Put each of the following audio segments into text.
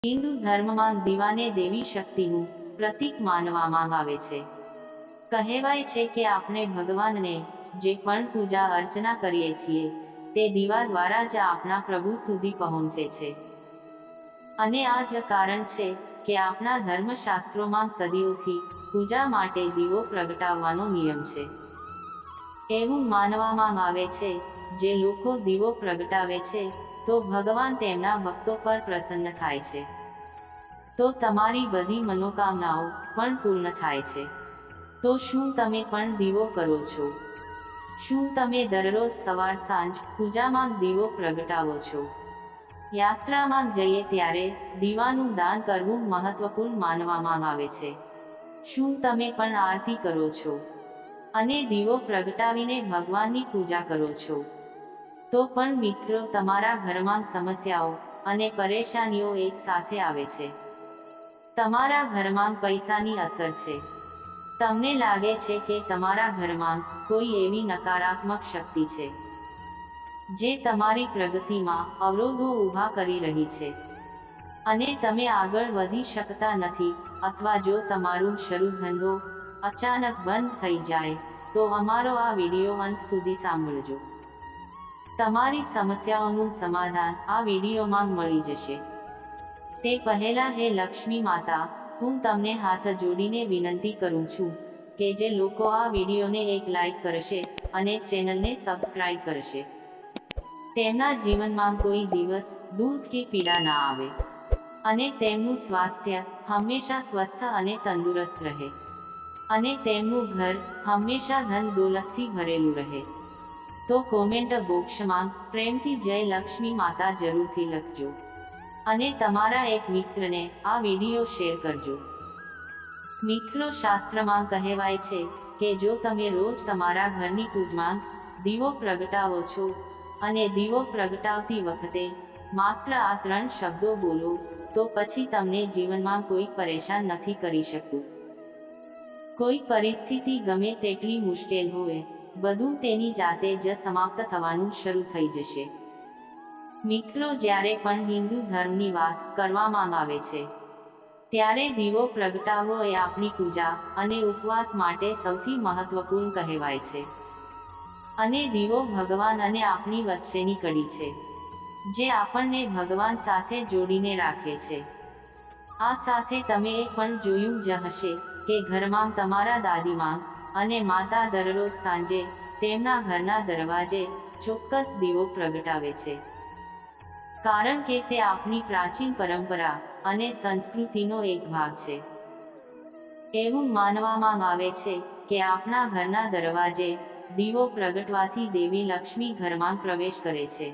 હિન્દુ ધર્મમાં દીવાને દેવી શક્તિનું પ્રતીક માનવામાં આવે છે. કહેવાય છે કે આપણે ભગવાનને જે પણ પૂજા અર્ચના કરીએ છીએ તે દીવા દ્વારા જ આપણા પ્રભુ સુધી પહોંચે છે. અને આ જ કારણ છે કે આપણા ધર્મશાસ્ત્રોમાં સદીઓથી પૂજા માટે દીવો પ્રગટાવવાનો નિયમ છે. એવું માનવામાં આવે છે જે લોકો દીવો પ્રગટાવે છે તો ભગવાન તેમના ભક્તો પર પ્રસન્ન થાય છે. તો તમારી બધી મનોકામનાઓ પણ પૂર્ણ થાય છે. તો શું તમે પણ દીવો કરો છો? શું તમે દરરોજ સવાર સાંજ પૂજામાં દીવો પ્રગટાવો છો? યાત્રામાં જઈએ ત્યારે દીવાનું દાન કરવું મહત્વપૂર્ણ માનવામાં આવે છે. શું તમે પણ આરતી કરો છો અને દીવો પ્રગટાવીને ભગવાનની પૂજા કરો છો? તો પણ મિત્રો, તમારા ઘરમાં સમસ્યાઓ અને પરેશાનીઓ એક સાથે આવે છે. તમારા ઘરમાં પૈસાની અસર છે. તમને લાગે છે કે તમારા ઘરમાં કોઈ એવી નકારાત્મક શક્તિ છે જે તમારી પ્રગતિમાં અવરોધો ઊભા કરી રહી છે અને તમે આગળ વધી શકતા નથી, અથવા જો તમારું શરૂ ધંધો અચાનક બંધ થઈ જાય તો અમારો આ વિડિયો અંત સુધી સાંભળજો. તમારી સમસ્યાઓનું સમાધાન આ વિડીયોમાં મળી જશે. તે પહેલા, હે લક્ષ્મી માતા, હું તમને હાથ જોડીને વિનંતી કરું છું કે જે લોકો આ વિડીયોને એક લાઈક કરશે અને ચેનલને સબસ્ક્રાઇબ કરશે, તેમના જીવનમાં કોઈ દિવસ દુઃખ કે પીડા ના આવે અને તેમનું સ્વાસ્થ્ય હંમેશા સ્વસ્થ અને તંદુરસ્ત રહે અને તેમનું ઘર હંમેશા ધન દોલતથી ભરેલું રહે. તો કોમેન્ટ બોક્સમાં પ્રેમથી જય લક્ષ્મી માતા જરૂરથી લખજો અને તમારા એક મિત્રને આ વિડીયો શેર કરજો. મિત્રો, શાસ્ત્રમાં કહેવાય છે કે જો તમે રોજ તમારા ઘરની પૂજામાં દીવો પ્રગટાવો છો અને દીવો પ્રગટાવતી વખતે માત્ર આ 3 શબ્દો બોલો તો પછી તમને જીવનમાં કોઈ પરેશાન નથી કરી શકતું. કોઈ પરિસ્થિતિ ગમે તેટલી મુશ્કેલ હોય, બધું તેની જાતે જ સમાપ્ત થવાનું શરૂ થઈ જશે. મિત્રો, જ્યારે પણ હિન્દુ ધર્મની વાત કરવામાં આવે છે ત્યારે દીવો પ્રગટાવવો એ આપણી પૂજા અને ઉપવાસ માટે સૌથી મહત્વપૂર્ણ કહેવાય છે. અને દીવો ભગવાન અને આપણી વચ્ચેની કડી છે જે આપણને ભગવાન સાથે જોડીને રાખે છે. આ સાથે તમે એ પણ જોયું જ હશે કે ઘરમાં તમારા દાદીમા અને માતા દરરોજ સાંજે તેમના ઘરના દરવાજે ચોક્કસ દીવો પ્રગટાવે છે, કારણ કે તે આપણી પ્રાચીન પરંપરા અને સંસ્કૃતિનો એક ભાગ છે. એવું માનવામાં આવે છે કે આપણા ઘરના દરવાજે દીવો પ્રગટવાથી દેવી લક્ષ્મી ઘરમાં પ્રવેશ કરે છે.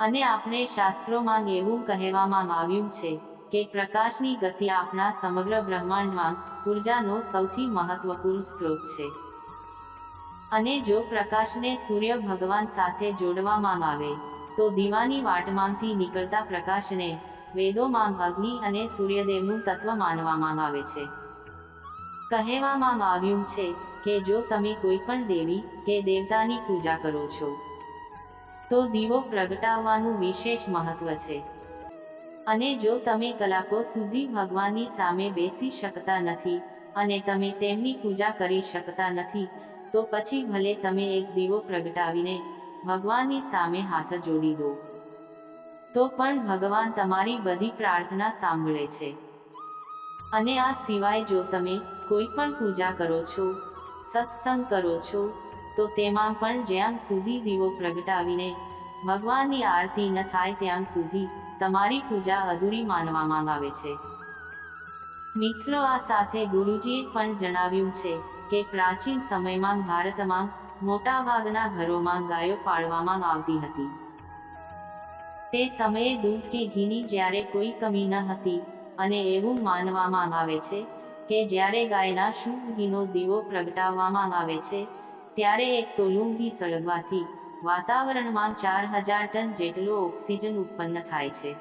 અને આપણે શાસ્ત્રોમાં એવું કહેવામાં આવ્યું છે કે પ્રકાશની ગતિ આપણા સમગ્ર બ્રહ્માંડમાં ઉર્જાનો સૌથી મહત્વપૂર્ણ સ્ત્રોત છે. અને જો પ્રકાશને સૂર્ય ભગવાન સાથે જોડવામાં આવે તો દીવાની વાટમાંથી નીકળતા પ્રકાશને વેદોમાં અગ્નિ અને સૂર્યદેવનું તત્વ માનવામાં આવે છે. કહેવામાં આવ્યું છે કે જો તમે કોઈ પણ દેવી કે દેવતાની પૂજા કરો છો તો દીવો પ્રગટાવવાનું વિશેષ મહત્વ છે. અને જો તમે કલાકો સુધી ભગવાનની સામે બેસી શકતા નથી અને તમે તેમની પૂજા કરી શકતા નથી તો પછી ભલે તમે એક દીવો પ્રગટાવીને ભગવાનની સામે હાથ જોડી દો, તો પણ ભગવાન તમારી બધી પ્રાર્થના સાંભળે છે. અને આ સિવાય જો તમે કોઈ પણ પૂજા કરો છો, સત્સંગ કરો છો, તો તેમાં પણ જ્યાં સુધી દીવો પ્રગટાવીને ભગવાનની આરતી ન થાય ત્યાં સુધી તમારી પૂજા અધૂરી માનવામાં આવે છે. મિત્રો, આ સાથે ગુરુજીએ પણ જણાવ્યું છે કે પ્રાચીન સમયમાં ભારતમાં મોટાભાગના ઘરોમાં ગાયો પાળવામાં આવતી હતી. તે સમયે દૂધ કે ઘીની જ્યારે કોઈ કમી ન હતી અને એવું માનવામાં આવે છે કે જ્યારે ગાયના શુદ્ધ ઘીનો દીવો પ્રગટાવવામાં આવે છે ત્યારે 1 તોલું ઘી સળગવાથી વાતાવરણમાં 4000 ટન જેટલો ઓક્સિજન ઉત્પન્ન થાય છે.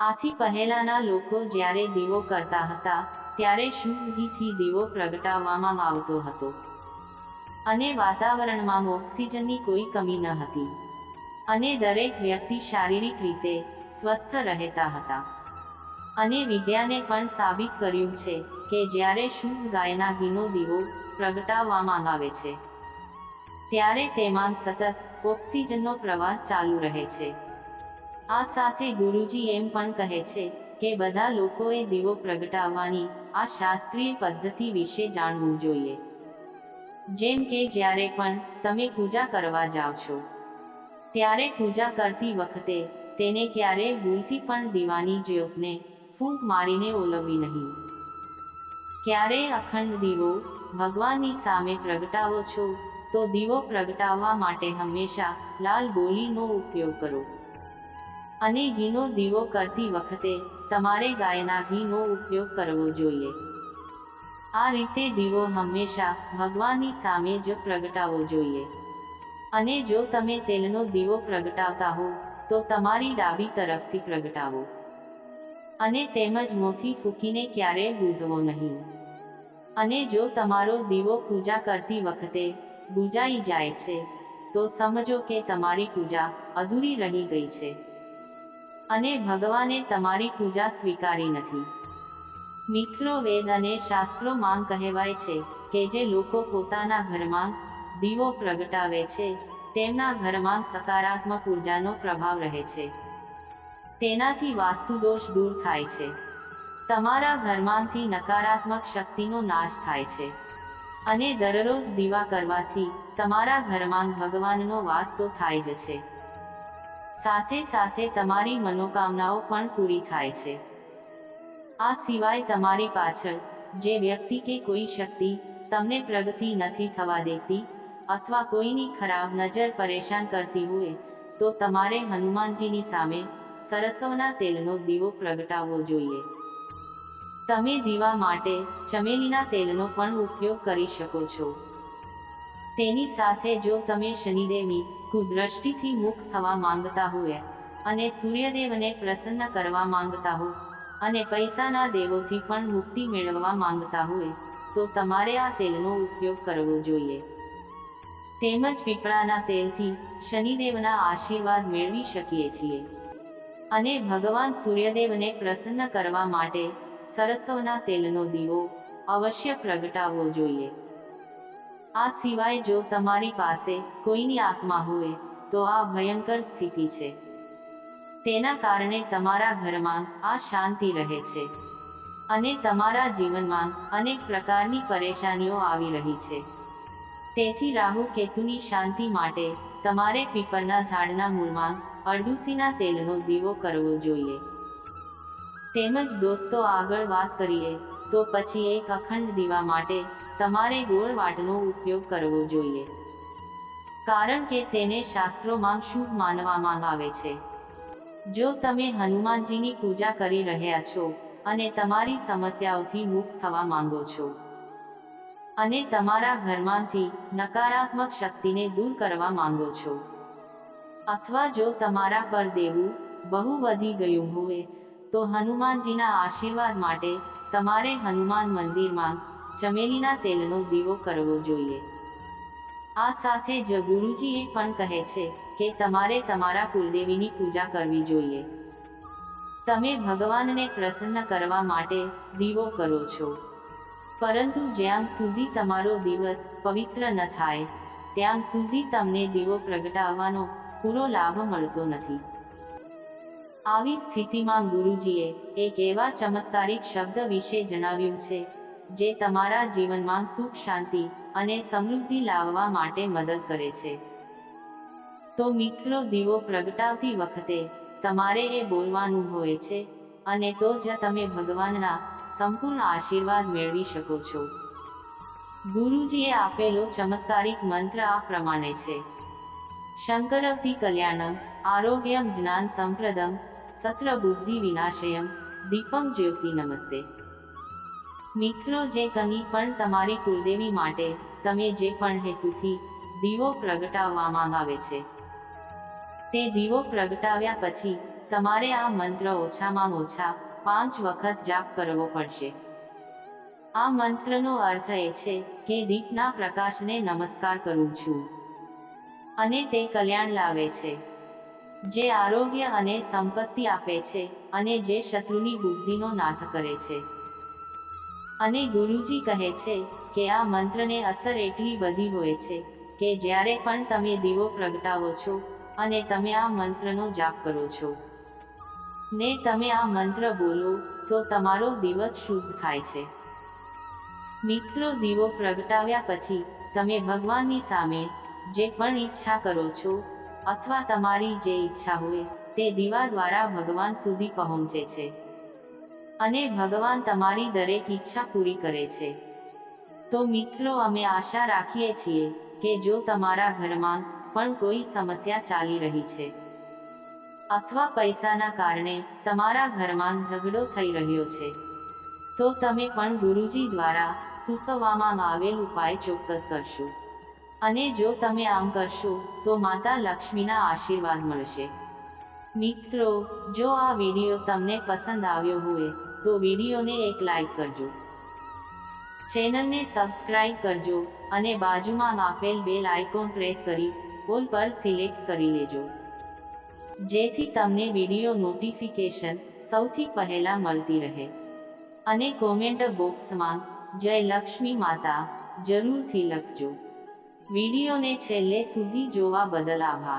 આથી પહેલાના લોકો જ્યારે દીવો કરતા હતા ત્યારે શુદ્ધ ઘીથી દીવો પ્રગટાવવામાં આવતો હતો અને વાતાવરણમાં ઓક્સિજનની કોઈ કમી ન હતી અને દરેક વ્યક્તિ શારીરિક રીતે સ્વસ્થ રહેતા હતા. અને વિજ્ઞાને પણ સાબિત કર્યું છે કે જ્યારે શુદ્ધ ગાયના ઘીનો દીવો પ્રગટાવવામાં આવે છે ત્યારે તેમાં સતત ઓક્સિજનનો પ્રવાહ ચાલુ રહે છે. આ સાથે ગુરુજી એમ પણ કહે છે કે બધા લોકોએ દીવો પ્રગટાવવાની આ શાસ્ત્રીય પદ્ધતિ વિશે જાણવું જોઈએ. જેમ કે જ્યારે પણ તમે પૂજા કરવા જાઓ છો ત્યારે પૂજા કરતી વખતે તેને ક્યારેય ભૂલથી પણ દીવાની જ્યોતને ફૂંક મારીને ઓલવવી નહીં. ક્યારેય અખંડ દીવો ભગવાનની સામે પ્રગટાવો છો તો દીવો પ્રગટાવવા માટે હંમેશા લાલ બોલીનો ઉપયોગ કરો. અને ઘીનો દીવો કરતી વખતે તમારે ગાયના ઘીનો ઉપયોગ કરવો જોઈએ. આ રીતે દીવો હંમેશા ભગવાનની સામે જ પ્રગટાવવો જોઈએ. અને જો તમે તેલનો દીવો પ્રગટાવતા હો તો તમારી ડાબી તરફથી પ્રગટાવો. અને તેમજ મોંથી ફૂંકીને ક્યારેય બુઝવો નહીં. અને જો તમારો દીવો પૂજા કરતી વખતે બુઝાઈ જાય છે તો સમજો કે તમારી પૂજા અધૂરી રહી ગઈ છે અને ભગવાને તમારી પૂજા સ્વીકારી નથી. મિત્રો, વેદ અને શાસ્ત્રોમાં કહેવાય છે કે જે લોકો પોતાના ઘરમાં દીવો પ્રગટાવે છે તેમના ઘરમાં સકારાત્મક ઉર્જાનો પ્રભાવ રહે છે. તેનાથી વાસ્તુદોષ દૂર થાય છે. તમારા ઘરમાંથી નકારાત્મક શક્તિનો નાશ થાય છે. અને દરરોજ દીવા કરવાથી તમારા ઘરમાં ભગવાનનો વાસ તો થાય જ છે, સાથે સાથે તમારી મનોકામનાઓ પણ પૂરી થાય છે. આ સિવાય તમારી પાછળ જે વ્યક્તિ કે કોઈ શક્તિ તમને પ્રગતિ નથી થવા દેતી અથવા કોઈની ખરાબ નજર પરેશાન કરતી હોય તો તમારે હનુમાનજીની સામે સરસવના તેલનો દીવો પ્રગટાવવો જોઈએ. તમે દીવા માટે ચમેલીના તેલનો પણ ઉપયોગ કરી શકો છો. તેની સાથે જો તમે શનિદેવની કુદ્રષ્ટિથી મુક્ત થવા માંગતા હોય અને સૂર્યદેવને પ્રસન્ન કરવા માંગતા હો અને પૈસાના દેવોથી પણ મુક્તિ મેળવવા માંગતા હોય તો તમારે આ તેલનો ઉપયોગ કરવો જોઈએ. તેમજ પીપળાના તેલથી શનિદેવના આશીર્વાદ મેળવી શકીએ છીએ. અને ભગવાન સૂર્યદેવને પ્રસન્ન કરવા માટે સરસવના તેલનો દીવો અવશ્ય પ્રગટાવવો જોઈએ. આ સિવાય જો તમારી પાસે કોઈની આત્મા હોય તો આ ભયંકર સ્થિતિ છે. તેના કારણે તમારા ઘરમાં આ શાંતિ રહે છે અને તમારા જીવનમાં અનેક પ્રકારની પરેશાનીઓ આવી રહી છે. તેથી રાહુ કેતુની શાંતિ માટે તમારે પીપળના ઝાડના મૂળમાં અરડુસીના તેલનો દીવો કરવો જોઈએ. તેમજ દોસ્તો, આગળ વાત કરીએ તો પછી એક અખંડ દીવા માટે તમારે ગોળ વાટનો ઉપયોગ કરવો જોઈએ, કારણ કે તેને શાસ્ત્રોમાં શુભ માનવામાં આવે છે. જો તમે હનુમાનજીની પૂજા કરી રહ્યા છો અને તમારી સમસ્યાઓથી મુક્ત થવા માંગો છો અને તમારા ઘરમાંથી નકારાત્મક શક્તિને દૂર કરવા માંગો છો, અથવા જો તમારા પર દેવું બહુ વધી ગયું હોય તો હનુમાનજીના આશીર્વાદ માટે તમારે હનુમાન મંદિરમાં ચમેલીના તેલનો દીવો કરવો જોઈએ. આ સાથે જ ગુરુજીએ પણ કહે છે કે તમારે તમારા કુળદેવીની પૂજા કરવી જોઈએ. તમે ભગવાનને પ્રસન્ન કરવા માટે દીવો કરો છો, પરંતુ જ્યાં સુધી તમારો દિવસ પવિત્ર ન થાય ત્યાં સુધી તમને દીવો પ્રગટાવવાનો પૂરો લાભ મળતો નથી. આવી સ્થિતિમાં ગુરુજીએ એક એવા ચમત્કારિક શબ્દ વિશે જણાવ્યું છે જે તમારા જીવનમાં સુખ, શાંતિ અને સમૃદ્ધિ લાવવા માટે મદદ કરે છે. તો મિત્રો, દીવો પ્રગટાવતી વખતે તમારે એ બોલવાનું હોય છે અને તો જ તમે ભગવાનના સંપૂર્ણ આશીર્વાદ મેળવી શકો છો. ગુરુજીએ આપેલો ચમત્કારિક મંત્ર આ પ્રમાણે છે: શંકરવતી કલ્યાણમ, આરોગ્યમ જ્ઞાન સંપ્રદમ, સત્ર બુદ્ધિ વિનાશયમ, દીપમ જ્યોતિ નમસ્તે. મિત્રો, જે કંઈ પણ તમારી કુળદેવી માટે તમે જે પણ હેતુથી દીવો પ્રગટાવવામાં આવે છે તે દીવો પ્રગટાવ્યા પછી તમારે આ મંત્ર ઓછામાં ઓછા 5 વખત જાપ કરવો પડશે. આ મંત્રનો અર્થ એ છે કે દીપના પ્રકાશને નમસ્કાર કરું છું અને તે કલ્યાણ લાવે છે. જે આરોગ્ય અને સંપત્તિ આપે છે અને જે શત્રુની બુદ્ધિનો નાશ કરે છે. અને ગુરુજી કહે છે કે આ મંત્રને અસર એટલી બધી હોય છે કે જ્યારે પણ તમે દીવો પ્રગટાવો છો અને તમે આ મંત્રનો જાપ કરો છો ને તમે આ મંત્ર બોલો તો તમારો દિવસ શુદ્ધ થાય છે. મિત્રો, દીવો પ્રગટાવ્યા પછી તમે ભગવાનની સામે જે પણ ઈચ્છા કરો છો અથવા તમારી જે ઈચ્છા હોય તે દીવા દ્વારા ભગવાન સુધી પહોંચે છે અને ભગવાન તમારી દરેક ઈચ્છા પૂરી કરે છે. તો મિત્રો, અમે આશા રાખીએ છીએ કે જો તમારા ઘરમાં પણ કોઈ સમસ્યા ચાલી રહી છે અથવા પૈસાના કારણે તમારા ઘરમાં ઝઘડો થઈ રહ્યો છે તો તમે પણ ગુરુજી દ્વારા સૂચવવામાં આવેલ ઉપાય ચોક્કસ કરશો. અને જો તમે આમ કરશો તો માતા લક્ષ્મીના આશીર્વાદ મળશે. મિત્રો, જો આ વિડીયો તમને પસંદ આવ્યો હોય તો વિડીયોને એક લાઈક કરજો, ચેનલને સબસ્ક્રાઇબ કરજો અને બાજુમાં આપેલ બેલ આઇકોન પ્રેસ કરી ઓલ પર સિલેક્ટ કરી લેજો, જેથી તમને વિડીયો નોટિફિકેશન સૌથી પહેલા મળતી રહે. અને કોમેન્ટ બોક્સમાં જય લક્ષ્મી માતા જરૂરથી લખજો. વિડીયોને છેલ્લે સુધી જોવા બદલ આભાર.